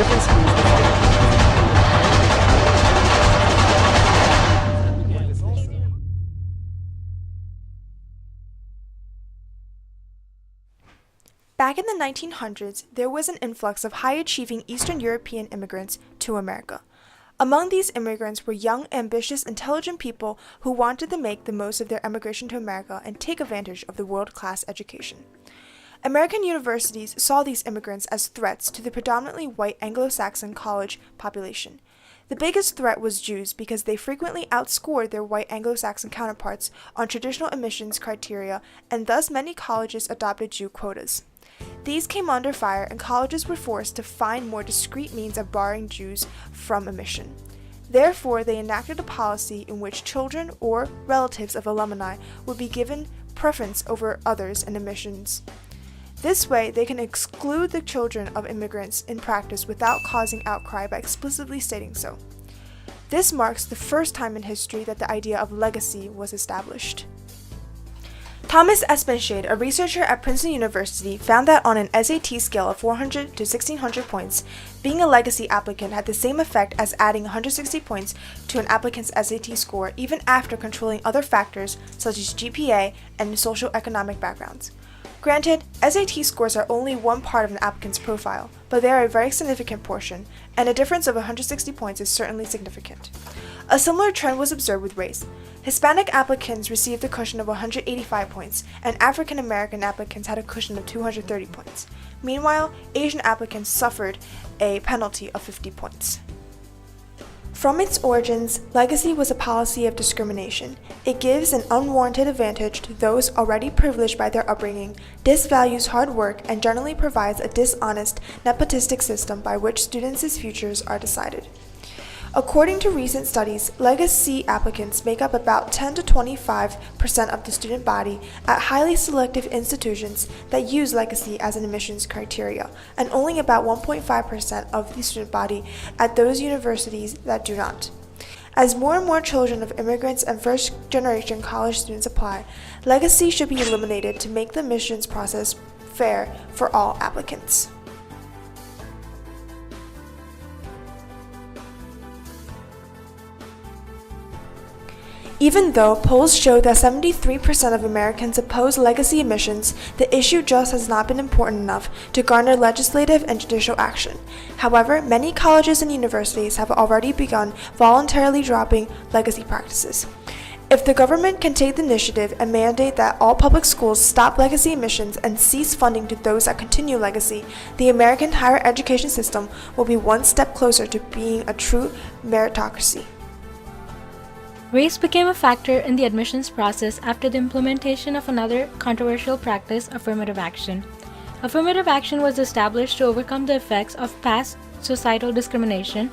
Different schools Back in the 1900s, there was an influx of high-achieving Eastern European immigrants to America. Among these immigrants were young, ambitious, intelligent people who wanted to make the most of their emigration to America and take advantage of the world-class education. American universities saw these immigrants as threats to the predominantly white Anglo-Saxon college population. The biggest threat was Jews because they frequently outscored their white Anglo-Saxon counterparts on traditional admissions criteria, and thus many colleges adopted Jew quotas. These came under fire, and colleges were forced to find more discreet means of barring Jews from admission. Therefore, they enacted a policy in which children or relatives of alumni would be given preference over others in admissions. This way, they can exclude the children of immigrants in practice without causing outcry by explicitly stating so. This marks the first time in history that the idea of legacy was established. Thomas Espenshade, a researcher at Princeton University, found that on an SAT scale of 400 to 1600 points, being a legacy applicant had the same effect as adding 160 points to an applicant's SAT score even after controlling other factors such as GPA and socioeconomic backgrounds. Granted, SAT scores are only one part of an applicant's profile, but they are a very significant portion, and a difference of 160 points is certainly significant. A similar trend was observed with race. Hispanic applicants received a cushion of 185 points, and African American applicants had a cushion of 230 points. Meanwhile, Asian applicants suffered a penalty of 50 points. From its origins, legacy was a policy of discrimination. It gives an unwarranted advantage to those already privileged by their upbringing, disvalues hard work, and generally provides a dishonest, nepotistic system by which students' futures are decided. According to recent studies, legacy applicants make up about 10 to 25% of the student body at highly selective institutions that use legacy as an admissions criteria, and only about 1.5% of the student body at those universities that do not. As more and more children of immigrants and first-generation college students apply, legacy should be eliminated to make the admissions process fair for all applicants. Even though polls show that 73% of Americans oppose legacy admissions, the issue just has not been important enough to garner legislative and judicial action. However, many colleges and universities have already begun voluntarily dropping legacy practices. If the government can take the initiative and mandate that all public schools stop legacy admissions and cease funding to those that continue legacy, the American higher education system will be one step closer to being a true meritocracy. Race became a factor in the admissions process after the implementation of another controversial practice, affirmative action. Affirmative action was established to overcome the effects of past societal discrimination.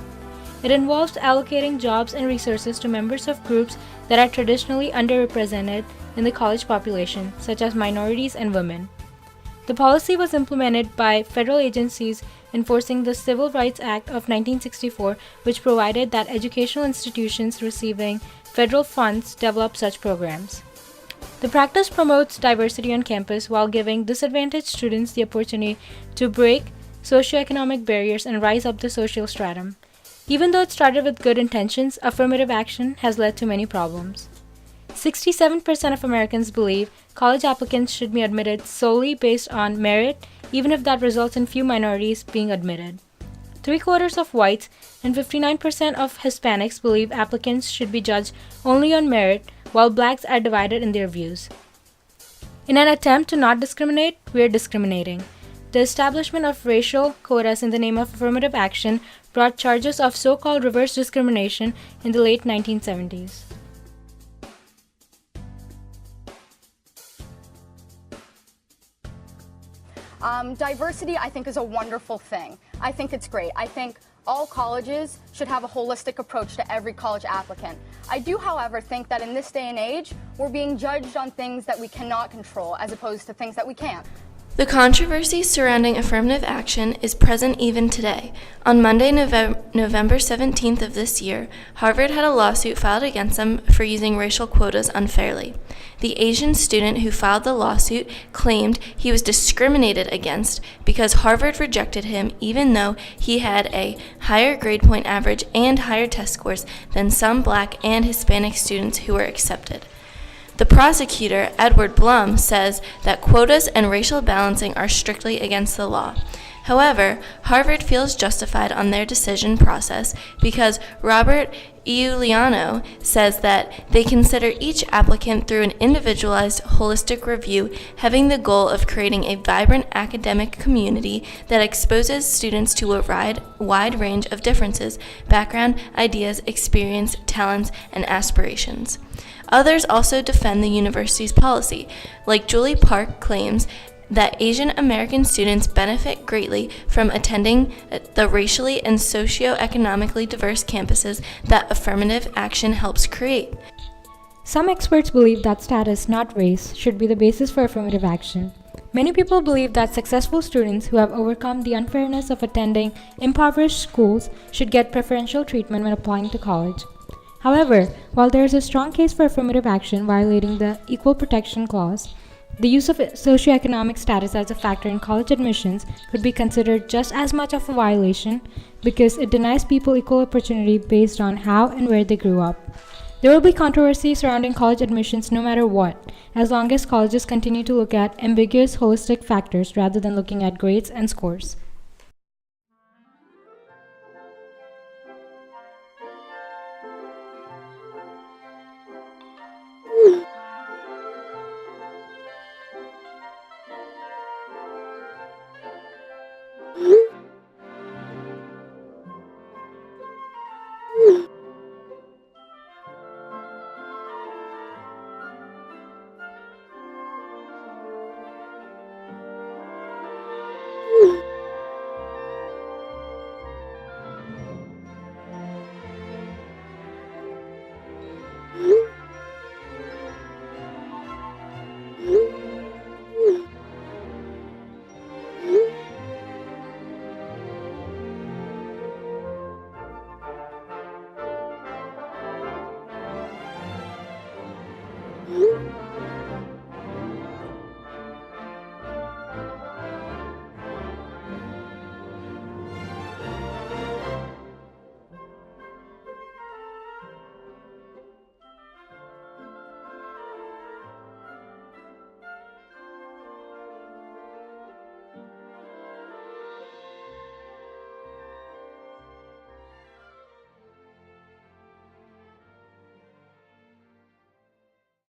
It involves allocating jobs and resources to members of groups that are traditionally underrepresented in the college population, such as minorities and women. The policy was implemented by federal agencies enforcing the Civil Rights Act of 1964, which provided that educational institutions receiving federal funds develop such programs. The practice promotes diversity on campus while giving disadvantaged students the opportunity to break socioeconomic barriers and rise up the social stratum. Even though it started with good intentions, affirmative action has led to many problems. 67% of Americans believe college applicants should be admitted solely based on merit, even if that results in few minorities being admitted. 3/4 of whites and 59% of Hispanics believe applicants should be judged only on merit, while blacks are divided in their views. In an attempt to not discriminate, we are discriminating. The establishment of racial quotas in the name of affirmative action brought charges of so-called reverse discrimination in the late 1970s. Diversity, I think, is a wonderful thing. I think it's great. I think all colleges should have a holistic approach to every college applicant. I do, however, think that in this day and age, we're being judged on things that we cannot control as opposed to things that we can. The controversy surrounding affirmative action is present even today. On Monday, November 17th of this year, Harvard had a lawsuit filed against them for using racial quotas unfairly. The Asian student who filed the lawsuit claimed he was discriminated against because Harvard rejected him even though he had a higher grade point average and higher test scores than some Black and Hispanic students who were accepted. The prosecutor, Edward Blum, says that quotas and racial balancing are strictly against the law. However, Harvard feels justified on their decision process because Robert Iuliano says that they consider each applicant through an individualized, holistic review, having the goal of creating a vibrant academic community that exposes students to a wide range of differences, background, ideas, experience, talents, and aspirations. Others also defend the university's policy, like Julie Park claims that Asian American students benefit greatly from attending the racially and socioeconomically diverse campuses that affirmative action helps create. Some experts believe that status, not race, should be the basis for affirmative action. Many people believe that successful students who have overcome the unfairness of attending impoverished schools should get preferential treatment when applying to college. However, while there is a strong case for affirmative action violating the Equal Protection Clause, the use of socioeconomic status as a factor in college admissions could be considered just as much of a violation because it denies people equal opportunity based on how and where they grew up. There will be controversy surrounding college admissions no matter what, as long as colleges continue to look at ambiguous holistic factors rather than looking at grades and scores.